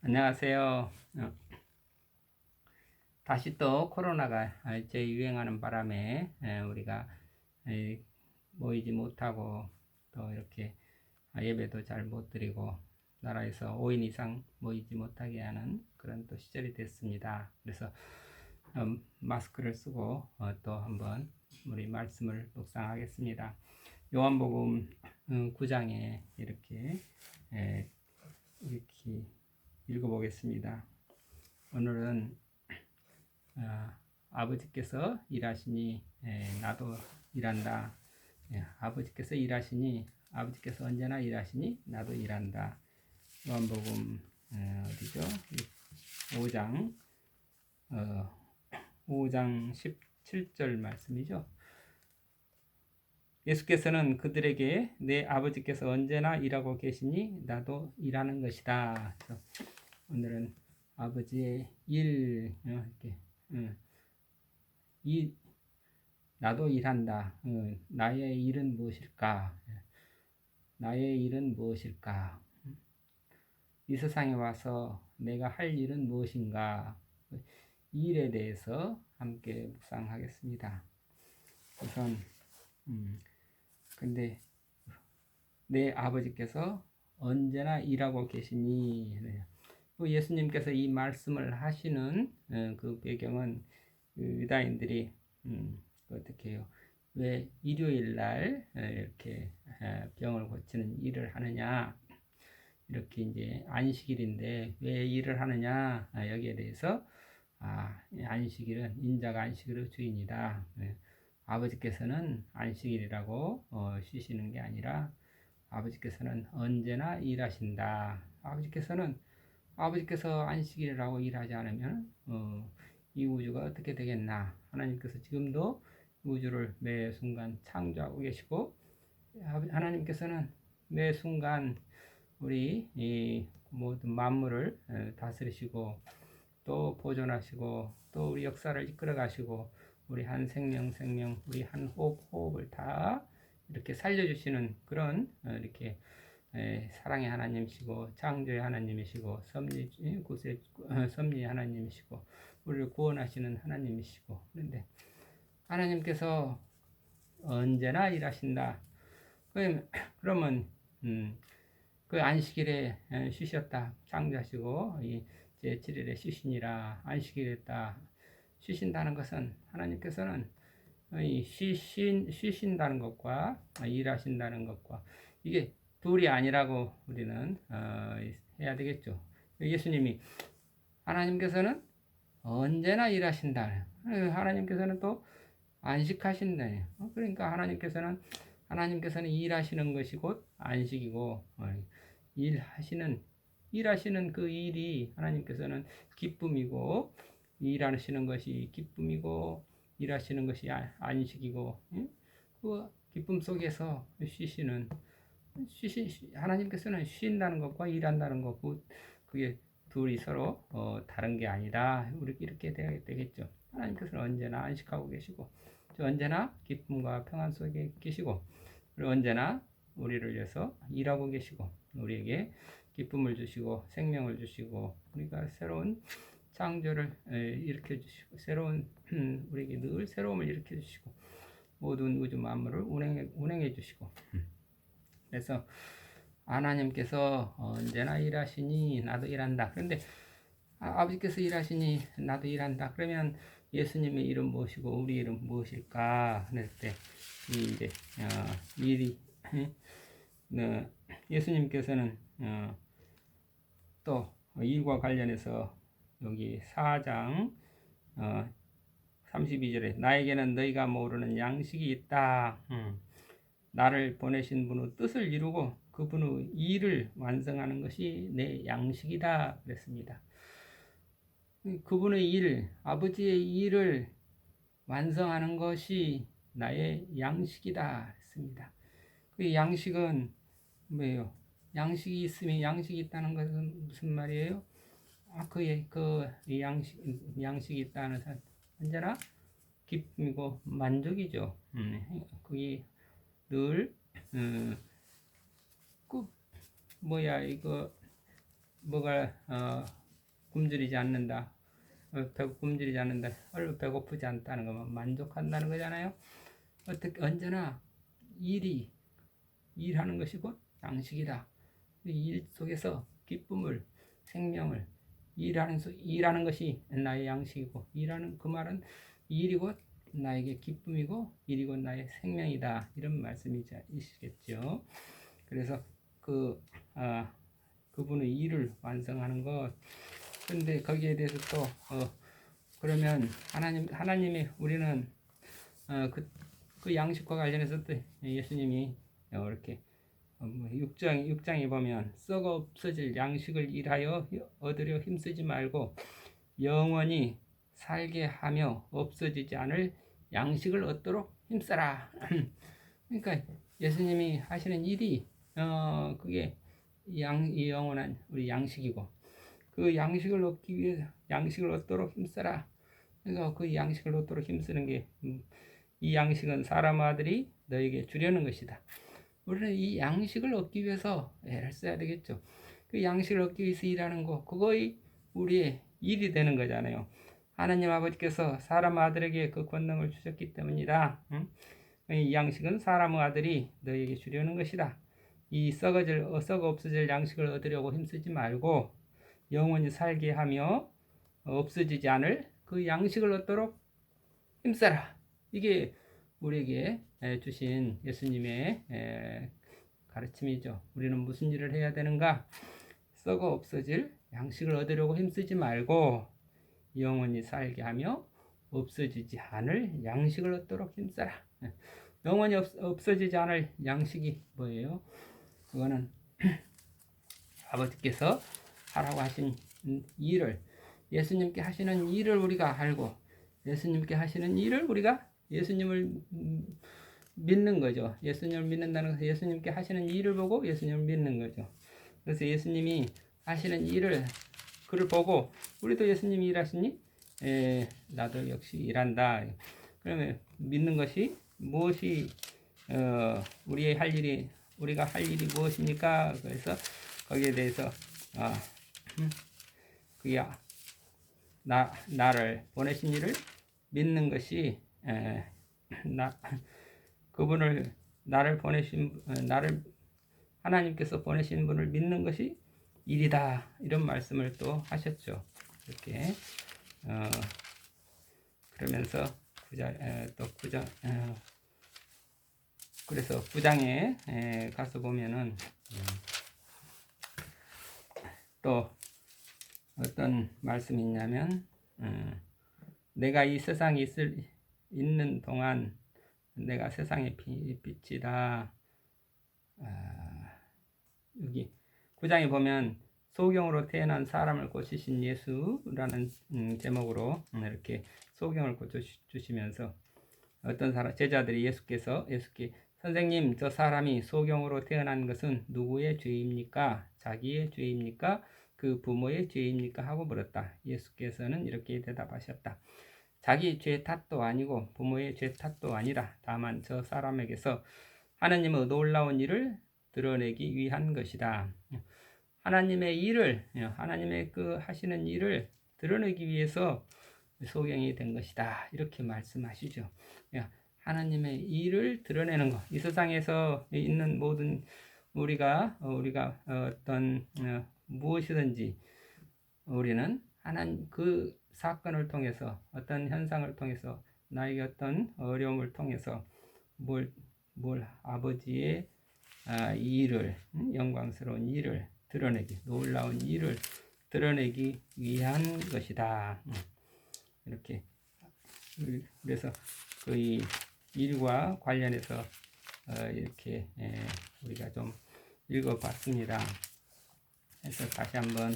안녕하세요. 다시 또 코로나가 재유행하는 바람에 우리가 모이지 못하고 또 이렇게 예배도 잘 못 드리고 나라에서 5인 이상 모이지 못하게 하는 그런 또 시절이 됐습니다. 그래서 마스크를 쓰고 또 한번 우리 말씀을 묵상하겠습니다. 요한복음 9장에 이렇게 읽어보겠습니다. 오늘은 아버지께서 일하시니 나도 일한다. 아버지께서 일하시니 아버지께서 언제나 일하시니 나도 일한다. 요한복음 어디죠? 5장 5장 17절 말씀이죠. 예수께서는 그들에게 내 아버지께서 언제나 일하고 계시니 나도 일하는 것이다. 그래서 오늘은 아버지의 일 이렇게 나도 일한다. 나의 일은 무엇일까? 나의 일은 무엇일까? 이 세상에 와서 내가 할 일은 무엇인가? 이 일에 대해서 함께 묵상하겠습니다. 우선 근데 내 아버지께서 언제나 일하고 계시니 예수님께서 이 말씀을 하시는 그 배경은 유다인들이 어떻게 해요? 왜 일요일 날 이렇게 병을 고치는 일을 하느냐? 이렇게 이제 안식일인데 왜 일을 하느냐? 여기에 대해서 안식일은 인자가 안식일의 주인이다. 아버지께서는 안식일이라고 쉬시는 게 아니라 아버지께서는 언제나 일하신다. 아버지께서 안식일이라고 일하지 않으면 이 우주가 어떻게 되겠나? 하나님께서 지금도 우주를 매 순간 창조하고 계시고 하나님께서는 매 순간 우리 이 모든 만물을 다스리시고 또 보존하시고 또 우리 역사를 이끌어 가시고 우리 한 생명 우리 한 호흡을 다 이렇게 살려주시는 그런 이렇게 사랑의 하나님이시고 창조의 하나님이시고 섭리의 하나님이시고 우리를 구원하시는 하나님이시고 그런데 하나님께서 언제나 일하신다. 그러면 그 안식일에 쉬셨다. 창조하시고 제 7일에 쉬시니라. 안식일에다 쉬신다는 것은 하나님께서는 쉬신다는 것과 일하신다는 것과 이게 둘이 아니라고 우리는 해야 되겠죠. 예수님이 하나님께서는 언제나 일하신다. 하나님께서는 또 안식하신다. 그러니까 하나님께서는 일하시는 것이 곧 안식이고 일하시는 그 일이 하나님께서는 기쁨이고 일하시는 것이 기쁨이고 일하시는 것이 안식이고 그 기쁨 속에서 하나님께서는 쉰다는 것과 일한다는 것 그게 둘이 서로 다른 게 아니다. 우리 이렇게 되겠죠. 하나님께서는 언제나 안식하고 계시고 언제나 기쁨과 평안 속에 계시고 그리고 언제나 우리를 위해서 일하고 계시고 우리에게 기쁨을 주시고 생명을 주시고 우리가 새로운 창조를 일으켜 주시고 새로운 우리에게 늘 새로움을 일으켜 주시고 모든 우주 만물을 운행해 주시고 그래서 하나님께서 언제나 일하시니 나도 일한다. 그런데 아버지께서 일하시니 나도 일한다. 그러면 예수님의 이름 무엇이고 우리 이름 무엇일까? 그럴 때 이제 일이 예수님께서는 또 일과 관련해서 여기 4장 32절에 나에게는 너희가 모르는 양식이 있다. 나를 보내신 분의 뜻을 이루고 그분의 일을 완성하는 것이 내 양식이다 그랬습니다. 그분의 일, 아버지의 일을 완성하는 것이 나의 양식이다 했습니다. 그 양식은 뭐예요? 양식이 있으면 양식이 있다는 것은 무슨 말이에요? 그 양식이 있다는 것은 언제나 기쁨이고 만족이죠. 그게 늘 이거 뭐가 굶주리지 않는다. 굶주리지 않는다. 얼른 배고프지 않다는 것만 만족한다는 거잖아요. 어떻게 언제나 일하는 것이 곧 양식이다. 일 속에서 기쁨을, 생명을 일하는 것이 나의 양식이고, 일하는 그 말은 일이 곧 나에게 기쁨이고, 일이 곧 나의 생명이다. 이런 말씀이시겠죠. 그래서 그분의 일을 완성하는 것. 근데 거기에 대해서 또 그러면 하나님이 우리는 그 양식과 관련해서 또 예수님이 이렇게 6장에 보면 썩어 없어질 양식을 일하여 얻으려 힘쓰지 말고 영원히 살게 하며 없어지지 않을 양식을 얻도록 힘써라. 그러니까 예수님이 하시는 일이 그게 이 영원한 우리 양식이고, 그 양식을 얻기 위해 양식을 얻도록 힘써라. 그래서 그 양식을 얻도록 힘쓰는 게 이 양식은 사람 아들이 너에게 주려는 것이다. 우리는 이 양식을 얻기 위해서 애를 써야 되겠죠. 그 양식을 얻기 위해서 일하는 거, 그거의 우리의 일이 되는 거잖아요. 하나님 아버지께서 사람 아들에게 그 권능을 주셨기 때문이다. 이 양식은 사람 아들이 너에게 주려는 것이다. 이 썩어 없어질 양식을 얻으려고 힘쓰지 말고 영원히 살게 하며 없어지지 않을 그 양식을 얻도록 힘써라. 이게 우리에게 주신 예수님의 가르침이죠. 우리는 무슨 일을 해야 되는가? 썩어 없어질 양식을 얻으려고 힘쓰지 말고 영원히 살게 하며 없어지지 않을 양식을 얻도록 힘써라. 영원히 없어지지 않을 양식이 뭐예요? 그거는 아버지께서 하라고 하신 일을, 예수님께 하시는 일을 우리가 알고, 예수님께 하시는 일을 우리가 예수님을 믿는 거죠. 예수님을 믿는다는 것은 예수님께 하시는 일을 보고 예수님을 믿는 거죠. 그래서 예수님이 하시는 일을 그를 보고 우리도 예수님이 일하시니 나도 역시 일한다. 그러면 믿는 것이 무엇이 우리가 할 일이 무엇입니까? 그래서 거기에 대해서 그게 나를 보내신 이를 믿는 것이 그분을 나를 하나님께서 보내신 분을 믿는 것이 일이다. 이런 말씀을 또 하셨죠. 이렇게 그러면서 또 9장 그래서 9장에 가서 보면은 또 어떤 말씀이 있냐면 내가 이 세상에 있는 동안 내가 세상의 빛이다. 여기 9장에 보면 소경으로 태어난 사람을 고치신 예수라는 제목으로 이렇게 소경을 고쳐주시면서 어떤 제자들이 예수께 선생님, 저 사람이 소경으로 태어난 것은 누구의 죄입니까? 자기의 죄입니까? 그 부모의 죄입니까? 하고 물었다. 예수께서는 이렇게 대답하셨다. 자기 죄 탓도 아니고 부모의 죄 탓도 아니라 다만 저 사람에게서 하나님의 놀라운 일을 드러내기 위한 것이다. 하나님의 그 하시는 일을 드러내기 위해서 소경이 된 것이다. 이렇게 말씀하시죠. 하나님의 일을 드러내는 것. 이 세상에서 있는 모든 우리가 어떤 무엇이든지 우리는 하나님 그 사건을 통해서 어떤 현상을 통해서 나에게 어떤 어려움을 통해서 뭘 아버지의 일을 영광스러운 일을 드러내기 놀라운 일을 드러내기 위한 것이다. 이렇게 그래서 그 일과 관련해서 이렇게 우리가 좀 읽어봤습니다. 그래서 다시 한번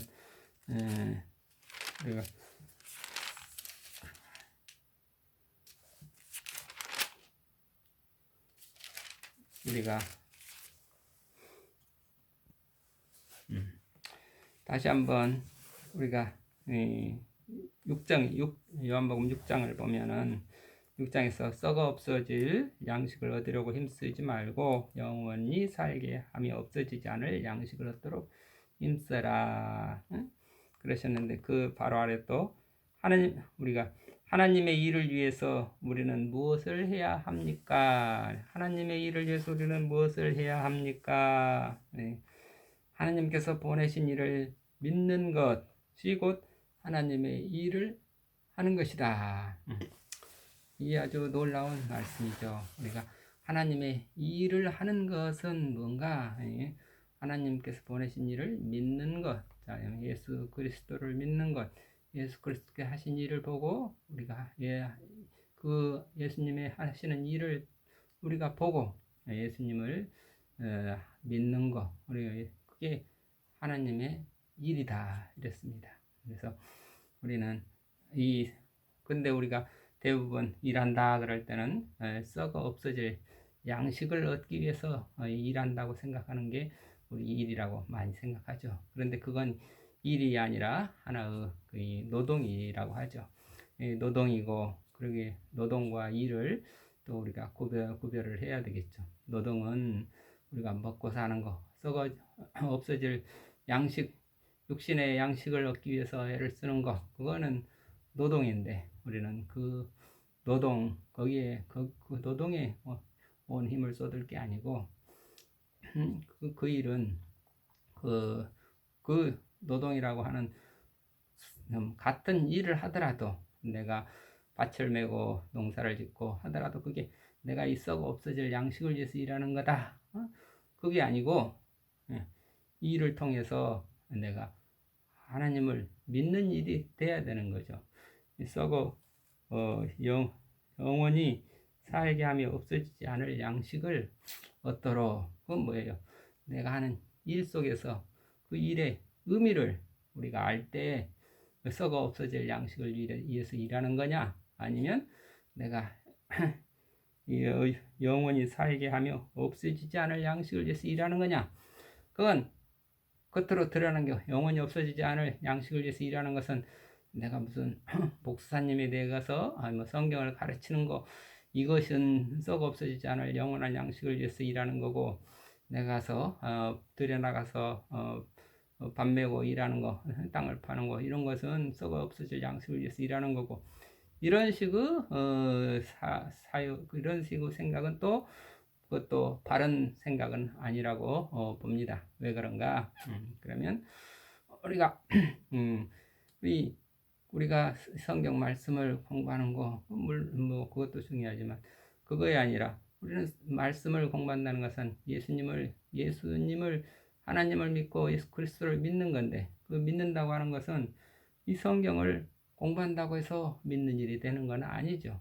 우리가 다시 한번 우리가 요한복음 6장을 보면은 6장에서 썩어 없어질 양식을 얻으려고 힘쓰지 말고 영원히 살게 하며 없어지지 않을 양식을 얻도록 힘써라. 응? 그러셨는데 그 바로 아래 또 하나님 우리가 하나님의 일을 위해서 우리는 무엇을 해야 합니까? 하나님의 일을 위해서 우리는 무엇을 해야 합니까? 네. 하나님께서 보내신 일을 믿는 것이 곧 하나님의 일을 하는 것이다. 이 아주 놀라운 말씀이죠. 우리가 하나님의 일을 하는 것은 뭔가? 하나님께서 보내신 일을 믿는 것, 예수 그리스도를 믿는 것, 예수 그리스도께 하신 일을 보고 우리가 그 예수님의 하시는 일을 우리가 보고 예수님을 믿는 것, 그게 하나님의 일이다 이랬습니다. 그래서 우리는 근데 우리가 대부분 일한다 그럴 때는 썩어 없어질 양식을 얻기 위해서 일한다고 생각하는 게 우리 일이라고 많이 생각하죠. 그런데 그건 일이 아니라 하나의 노동이라고 하죠. 노동이고, 그러게 노동과 일을 또 우리가 구별을 해야 되겠죠. 노동은 우리가 먹고 사는 거, 썩어 없어질 양식, 육신의 양식을 얻기 위해서 애를 쓰는 거, 그거는 노동인데 우리는 그 노동, 거기에 그 노동에 온 힘을 쏟을 게 아니고 그 일은 그 노동이라고 하는 같은 일을 하더라도 내가 밭을 메고 농사를 짓고 하더라도 그게 내가 이 썩어 없어질 양식을 위해서 일하는 거다. 그게 아니고 이 일을 통해서 내가 하나님을 믿는 일이 돼야 되는 거죠. 썩어 영원히 살게 하며 없어지지 않을 양식을 얻도록. 그건 뭐예요? 내가 하는 일 속에서 그 일의 의미를 우리가 알 때 썩어 없어질 양식을 위해서 일하는 거냐? 아니면 내가 영원히 살게 하며 없어지지 않을 양식을 위해서 일하는 거냐? 그건 겉으로 드러나는 게 영원히 없어지지 않을 양식을 위해서 일하는 것은 내가 무슨 목사님에 대해 가서 뭐 성경을 가르치는 거, 이것은 썩어 없어지지 않을 영원한 양식을 위해서 일하는 거고, 내가 가서 들여나가서 밥 메고 일하는 거, 땅을 파는 거, 이런 것은 썩어 없어질 양식을 위해서 일하는 거고, 이런 식의 이런 식의 생각은 또 그것도 바른 생각은 아니라고 봅니다. 왜 그런가? 그러면 우리가 우리가 성경 말씀을 공부하는 거, 뭐 그것도 중요하지만 그거에 아니라 우리는 말씀을 공부한다는 것은 예수님을 하나님을 믿고 예수 그리스도를 믿는 건데, 그 믿는다고 하는 것은 이 성경을 공부한다고 해서 믿는 일이 되는 건 아니죠.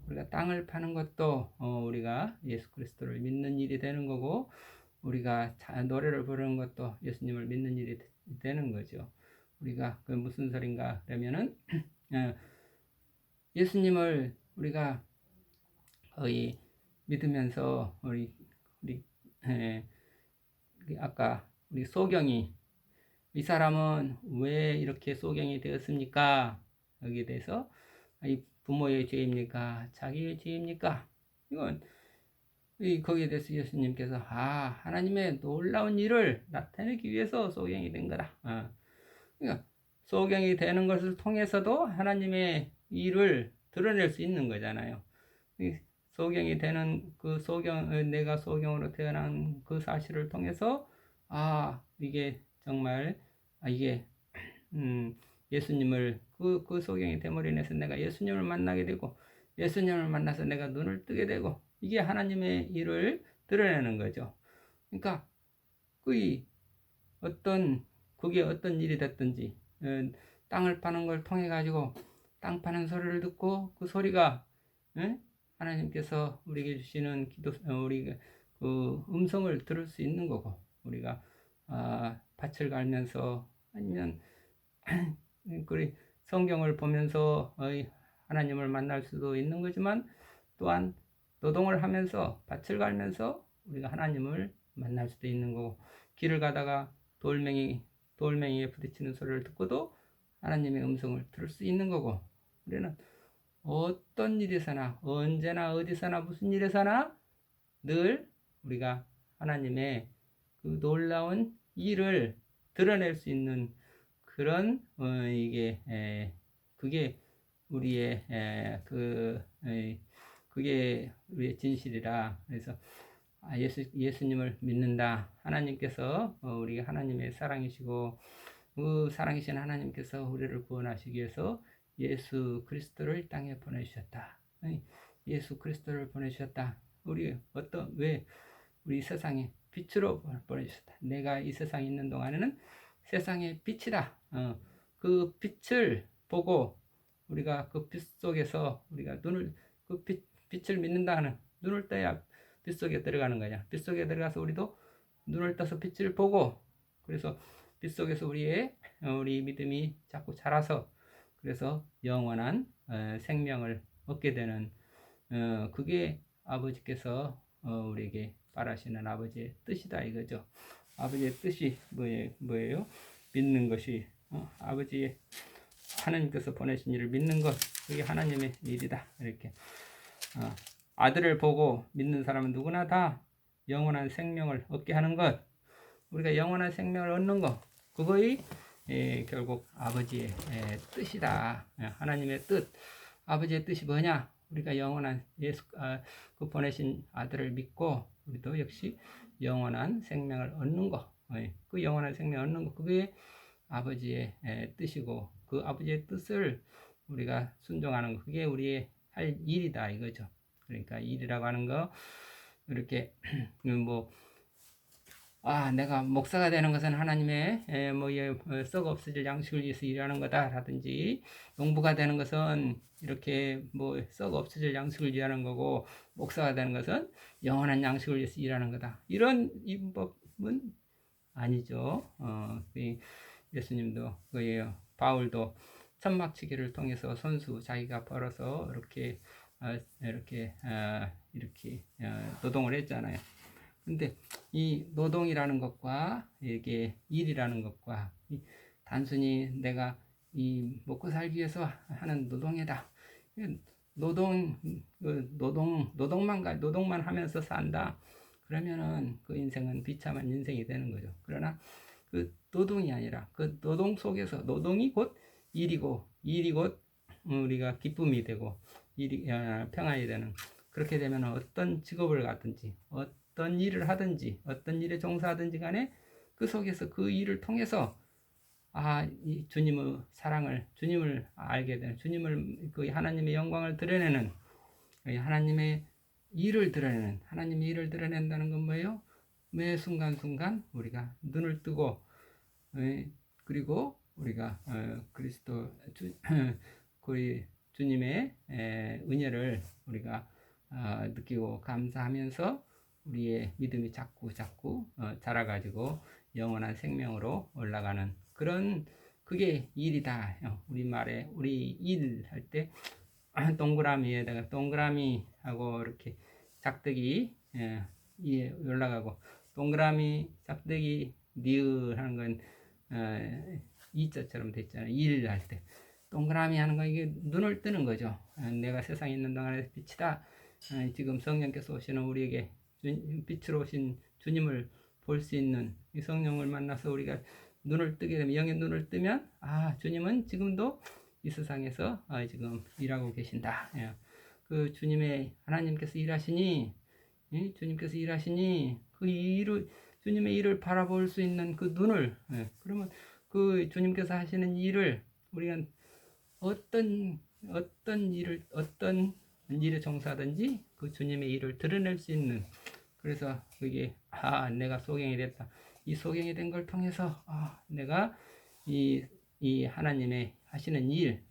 우리가 땅을 파는 것도 우리가 예수 그리스도를 믿는 일이 되는 거고, 우리가 노래를 부르는 것도 예수님을 믿는 일이 되는 거죠. 우리가 그 무슨 소린가 그러면은 예수님을 우리가 거의 믿으면서 우리 아까 우리 소경이 이 사람은 왜 이렇게 소경이 되었습니까? 여기에 대해서 이 부모의 죄입니까? 자기의 죄입니까? 이건 거기에 대해서 예수님께서 하나님의 놀라운 일을 나타내기 위해서 소경이 된 거다. 그러니까 소경이 되는 것을 통해서도 하나님의 일을 드러낼 수 있는 거잖아요. 소경이 되는 내가 소경으로 태어난 그 사실을 통해서 이게 정말 이게 예수님을 그 소경이 됨으로 인해서 내가 예수님을 만나게 되고, 예수님을 만나서 내가 눈을 뜨게 되고, 이게 하나님의 일을 드러내는 거죠. 그러니까 그게 어떤 일이 됐든지 땅을 파는 걸 통해 가지고 땅 파는 소리를 듣고 그 소리가 하나님께서 우리에게 주시는 우리가 그 음성을 들을 수 있는 거고, 우리가 밭을 갈면서 아니면 성경을 보면서 하나님을 만날 수도 있는 거지만, 또한 노동을 하면서 밭을 갈면서 우리가 하나님을 만날 수도 있는 거고, 길을 가다가 돌멩이에 부딪히는 소리를 듣고도 하나님의 음성을 들을 수 있는 거고, 우리는 어떤 일에서나 언제나 어디서나 무슨 일에서나 늘 우리가 하나님의 그 놀라운 일을 드러낼 수 있는 그런 이게 그게 우리의 그게 우리의 진실이라. 그래서 예수님을 믿는다. 하나님께서 우리 하나님의 사랑이시고 그 사랑이신 하나님께서 우리를 구원하시기 위해서 예수 그리스도를 땅에 보내주셨다. 예수 그리스도를 보내주셨다. 왜 우리 세상에 빛으로 보내주셨다. 내가 이 세상에 있는 동안에는 세상의 빛이다. 그 빛을 보고 우리가 그 빛 속에서 우리가 빛을 믿는다는 눈을 떠야 빛 속에 들어가는 거냐. 빛 속에 들어가서 우리도 눈을 떠서 빛을 보고, 그래서 빛 속에서 우리 믿음이 자꾸 자라서, 그래서 영원한 생명을 얻게 되는 그게 아버지께서 우리에게 바라시는 아버지의 뜻이다 이거죠. 아버지의 뜻이 뭐예요? 믿는 것이 아버지의 하나님께서 보내신 일을 믿는 것, 그게 하나님의 일이다. 이렇게 아들을 보고 믿는 사람은 누구나 다 영원한 생명을 얻게 하는 것, 우리가 영원한 생명을 얻는 것, 그거의 결국 아버지의 뜻이다. 하나님의 뜻. 아버지의 뜻이 뭐냐? 우리가 영원한 그 보내신 아들을 믿고 우리도 역시 영원한 생명을 얻는 것. 그 영원한 생명을 얻는 것, 그게 아버지의 뜻이고, 그 아버지의 뜻을 우리가 순종하는 것, 그게 우리의 할 일이다 이거죠. 그러니까 일이라고 하는 거, 이렇게 내가 목사가 되는 것은 하나님의 썩 없어질 양식을 위해서 일하는 거다 라든지, 농부가 되는 것은 이렇게 썩 없어질 양식을 위하는 거고, 목사가 되는 것은 영원한 양식을 위해서 일하는 거다, 이런 법은 아니죠. 예수님도 그예요. 바울도 천막치기를 통해서 손수 자기가 벌어서 이렇게 노동을 했잖아요. 근데 이 노동이라는 것과 이게 일이라는 것과 단순히 내가 이 먹고 살기 위해서 하는 노동이다. 노동만 하면서 산다. 그러면은 그 인생은 비참한 인생이 되는 거죠. 그러나 그 노동이 아니라 그 노동 속에서, 노동이 곧 일이고, 일이 곧 우리가 기쁨이 되고, 일이 평안이 되는, 그렇게 되면 어떤 직업을 갖든지, 어떤 일을 하든지, 어떤 일에 종사하든지 간에 그 속에서 그 일을 통해서 이 주님의 사랑을, 주님을 알게 되는, 그 하나님의 영광을 드러내는, 하나님의 일을 드러낸다는 건 뭐예요? 매 순간순간 우리가 눈을 뜨고, 그리고 우리가 그리스도 주님의 은혜를 우리가 느끼고 감사하면서 우리의 믿음이 자꾸 자라가지고 영원한 생명으로 올라가는 그런, 그게 일이다. 우리말에 우리 일 할 때 동그라미에다가 동그라미하고 이렇게 작대기 올라가고, 동그라미 작대기 니을 하는 건 이자처럼 됐잖아요. 일 할 때 동그라미 하는 거, 이게 눈을 뜨는 거죠. 내가 세상에 있는 동안에 빛이다. 지금 성령께서 오시는 우리에게 빛으로 오신 주님을 볼 수 있는 이 성령을 만나서 우리가 눈을 뜨게 되면, 영의 눈을 뜨면 주님은 지금도 이 세상에서 지금 일하고 계신다. 그 하나님께서 일하시니, 그 주님의 일을 바라볼 수 있는 그 눈을, 그러면 그 주님께서 하시는 일을 우리가 어떤 일에 종사하든지 그 주님의 일을 드러낼 수 있는, 그래서 그게 내가 소경이 됐다. 이 소경이 된 걸 통해서 내가 이 하나님의 하시는 일,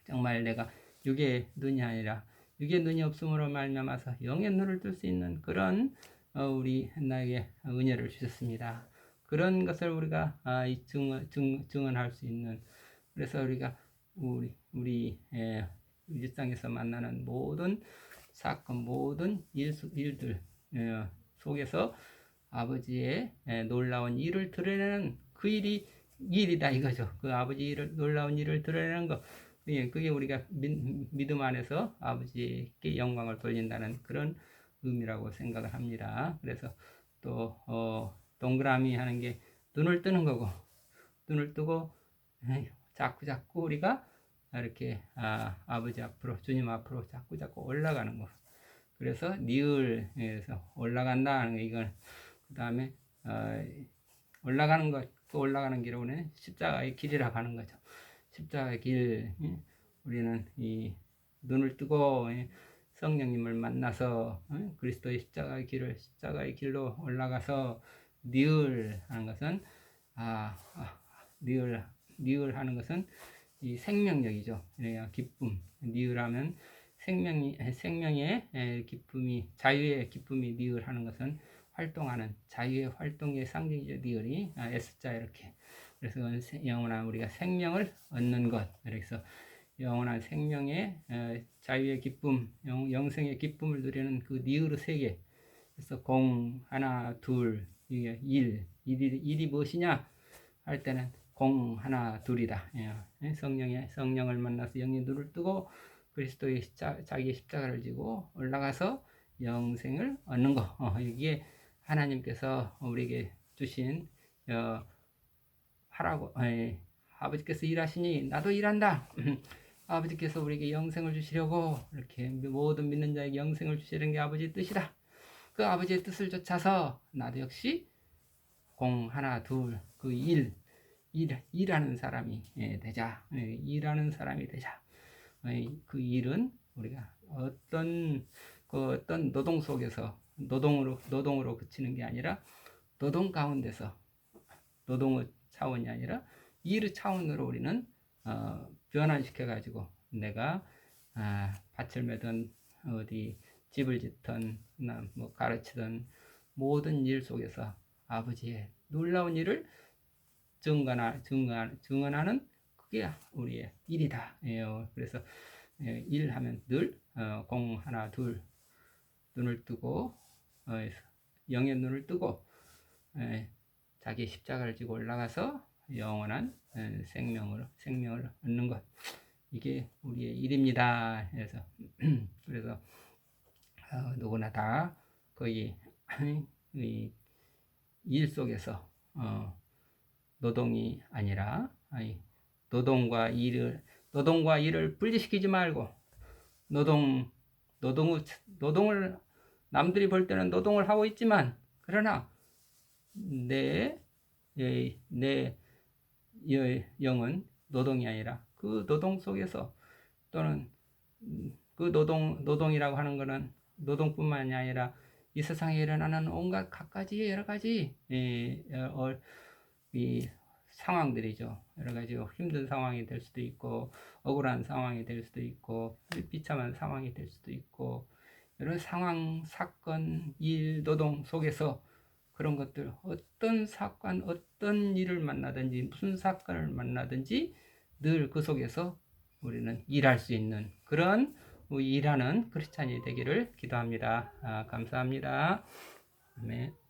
정말 내가 육의 눈이 아니라 육의 눈이 없음으로 말미암아서 영의 눈을 뜰 수 있는 그런 우리 나에게 은혜를 주셨습니다. 그런 것을 우리가 증언할 수 있는, 그래서 우리가 우리 일상에서 만나는 모든 사건, 모든 일들 속에서 아버지의 놀라운 일을 드러내는 그 일이다 이거죠. 그 아버지 놀라운 일을 드러내는 것, 그게 우리가 믿음 안에서 아버지께 영광을 돌린다는 그런 의미라고 생각을 합니다. 그래서 또 동그라미 하는 게 눈을 뜨는 거고, 눈을 뜨고 자꾸 우리가 이렇게 아버지 앞으로, 주님 앞으로 자꾸 올라가는 거. 그래서 니을에서 올라간다 하는 거. 이건 그 다음에 올라가는 것, 또 올라가는 길은 십자가의 길이라고 하는 거죠. 십자가의 길. 우리는 이 눈을 뜨고 성령님을 만나서 그리스도의 십자가의 길로 올라가서 니을 하는 것은 니을 하는 것은 이 생명력이죠. 기쁨. 니을하면 생명의 기쁨이, 자유의 기쁨이 니을 하는 것은 활동하는 자유의 활동의 상징이죠. 니을이 S자 이렇게. 그래서 영원한 우리가 생명을 얻는 것. 그래서 영원한 생명의 자유의 기쁨, 영생의 기쁨을 누리는 그 니으르 세계. 그래서 공 하나 둘 이게 일이 무엇이냐 할 때는 공 하나 둘이다. 성령을 만나서 영의 눈을 뜨고 그리스도의 자기의 십자가를 지고 올라가서 영생을 얻는 거. 이게 하나님께서 우리에게 주신 하라고. 아버지께서 일하시니 나도 일한다. 아버지께서 우리에게 영생을 주시려고 이렇게 모든 믿는 자에게 영생을 주시는 게 아버지의 뜻이다. 그 아버지의 뜻을 좇아서 나도 역시 공 하나 둘 그 일하는 사람이 되자. 일하는 사람이 되자. 그 일은 우리가 어떤 노동 속에서 노동으로 그치는 게 아니라 노동 가운데서 노동의 차원이 아니라 일의 차원으로 우리는 변환시켜 가지고 내가 밭을 매든 어디 집을 짓든 뭐 가르치든 모든 일 속에서 아버지의 놀라운 일을 증언하는 그게 우리의 일이다. 그래서 일하면 늘 공 하나 둘 눈을 뜨고 영의 눈을 뜨고 자기 십자가를 지고 올라가서 영원한 생명을 얻는 것. 이게 우리의 일입니다. 그래서 누구나 다 거의 일 속에서 노동이 아니라 노동과 일을 분리시키지 말고 노동을 남들이 볼 때는 노동을 하고 있지만 그러나 내 영은 노동이 아니라 그 노동 속에서 또는 그 노동이라고 하는 것은 노동뿐만이 아니라 이 세상에 일어나는 온갖 갖가지 여러 가지 이 상황들이죠. 여러 가지 힘든 상황이 될 수도 있고 억울한 상황이 될 수도 있고 비참한 상황이 될 수도 있고 여러 상황, 사건, 일, 노동 속에서 그런 것들 어떤 사건, 어떤 일을 만나든지 무슨 사건을 만나든지 늘 그 속에서 우리는 일할 수 있는 그런 일하는 크리스찬이 되기를 기도합니다. 감사합니다. 아멘.